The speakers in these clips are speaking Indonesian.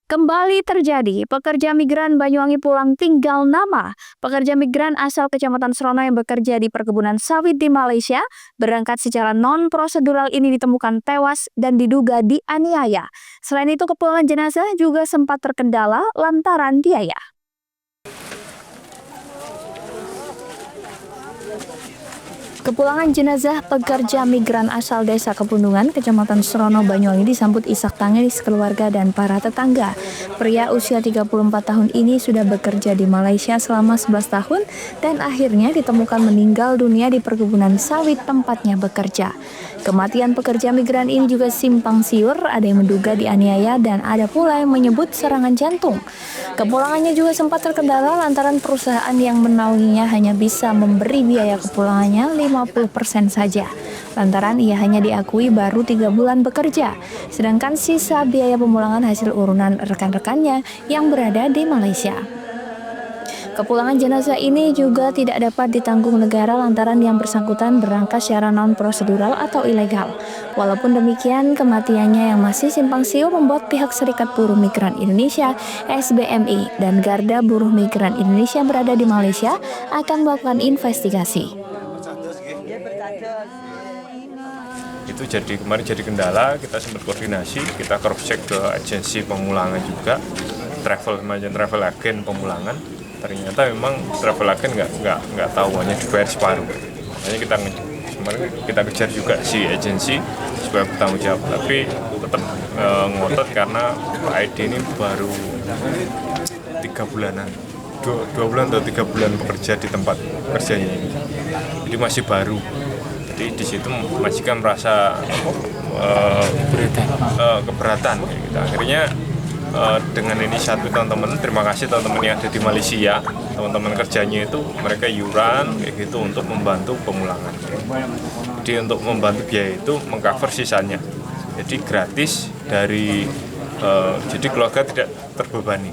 Kembali terjadi, pekerja migran Banyuwangi pulang tinggal nama. Pekerja migran asal Kecamatan Serono yang bekerja di perkebunan sawit di Malaysia berangkat secara non-prosedural ini ditemukan tewas dan diduga dianiaya. Selain itu, kepulangan jenazah juga sempat terkendala lantaran biaya. Kepulangan jenazah pekerja migran asal Desa Kepundungan, Kecamatan Serono, Banyuwangi disambut isak tangis keluarga dan para tetangga. Pria usia 34 tahun ini sudah bekerja di Malaysia selama 11 tahun dan akhirnya ditemukan meninggal dunia di perkebunan sawit tempatnya bekerja. Kematian pekerja migran ini juga simpang siur, ada yang menduga dianiaya dan ada pula yang menyebut serangan jantung. Kepulangannya juga sempat terkendala lantaran perusahaan yang menaunginya hanya bisa memberi biaya kepulangannya 50% saja. Lantaran ia hanya diakui baru 3 bulan bekerja, sedangkan sisa biaya pemulangan hasil urunan rekan-rekannya yang berada di Malaysia. Kepulangan jenazah ini juga tidak dapat ditanggung negara lantaran yang bersangkutan berangkat secara non-prosedural atau ilegal. Walaupun demikian, kematiannya yang masih simpang siur membuat pihak Serikat Buruh Migran Indonesia (SBMI) dan Garda Buruh Migran Indonesia berada di Malaysia akan melakukan investigasi. Itu kemarin jadi kendala, kita sempat koordinasi, kita cross check ke agensi pemulangan juga, travel agen pemulangan. Ternyata memang travel agen nggak tahu, hanya dibayar separuh. Makanya kita kejar juga si agensi supaya bertanggung jawab, tapi tetap ngotot karena Pak ID ini baru 3 bulanan, 2 bulan atau 3 bulan bekerja di tempat kerjanya ini, jadi masih baru. Jadi di situ majikan merasa keberatan. Gitu. Akhirnya dengan inisiatif teman-teman, terima kasih teman-teman yang ada di Malaysia, teman-teman kerjanya itu mereka iuran kayak gitu untuk membantu pemulangan. Jadi untuk membantu biaya itu mengcover sisanya. Jadi gratis jadi keluarga tidak terbebani.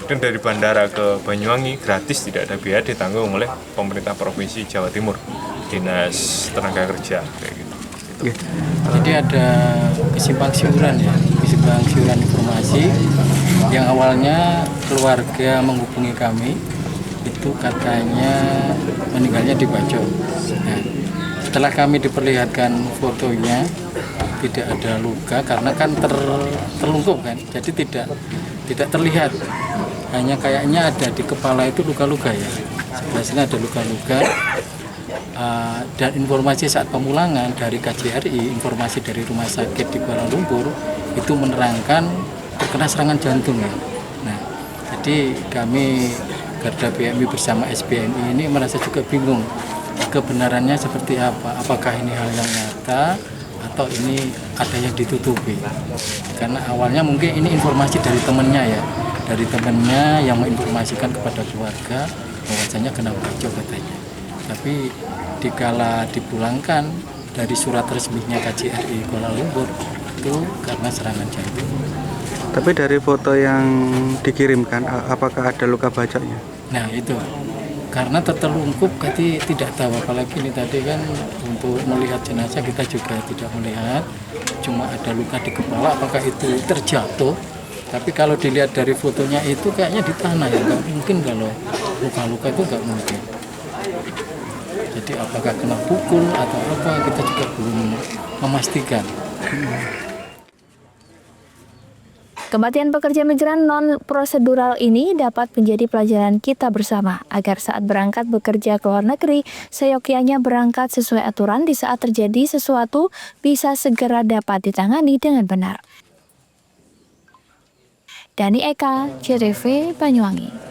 Dan dari bandara ke Banyuwangi gratis, tidak ada biaya, ditanggung oleh pemerintah Provinsi Jawa Timur, Dinas Tenaga Kerja kayak gitu. Jadi ada kesimpang siuran informasi yang awalnya keluarga menghubungi kami itu katanya meninggalnya di Bajo. Nah, setelah kami diperlihatkan fotonya tidak ada luka karena kan terlungkup kan, jadi tidak terlihat, hanya kayaknya ada di kepala itu luka-luka ya. Sebelah sini ada luka-luka. Dan informasi saat pemulangan dari KJRI, informasi dari rumah sakit di Kuala Lumpur itu menerangkan terkena serangan jantung ya. Nah, jadi kami Garda BMI bersama SBMI ini merasa juga bingung kebenarannya seperti apa. Apakah ini hal yang nyata atau ini ada yang ditutupi? Karena awalnya mungkin ini informasi dari temannya ya, dari temannya yang menginformasikan kepada keluarga bahwasanya kena Bajo katanya. Tapi dikala dipulangkan dari surat resminya KJRI Kuala Lumpur itu karena serangan jantung. Tapi dari foto yang dikirimkan, apakah ada luka bacaknya? Nah itu, karena tertelungkup tidak tahu, apalagi ini tadi kan untuk melihat jenazah kita juga tidak melihat, cuma ada luka di kepala, apakah itu terjatuh? Tapi kalau dilihat dari fotonya itu kayaknya di tanah ya, nggak mungkin kalau luka-luka itu nggak mungkin. Jadi apakah kena pukul atau apa, kita juga belum memastikan. Kematian pekerja migran non-prosedural ini dapat menjadi pelajaran kita bersama agar saat berangkat bekerja ke luar negeri, seyogyanya berangkat sesuai aturan. Di saat terjadi sesuatu bisa segera dapat ditangani dengan benar. Dani Eka, JTV, Banyuwangi.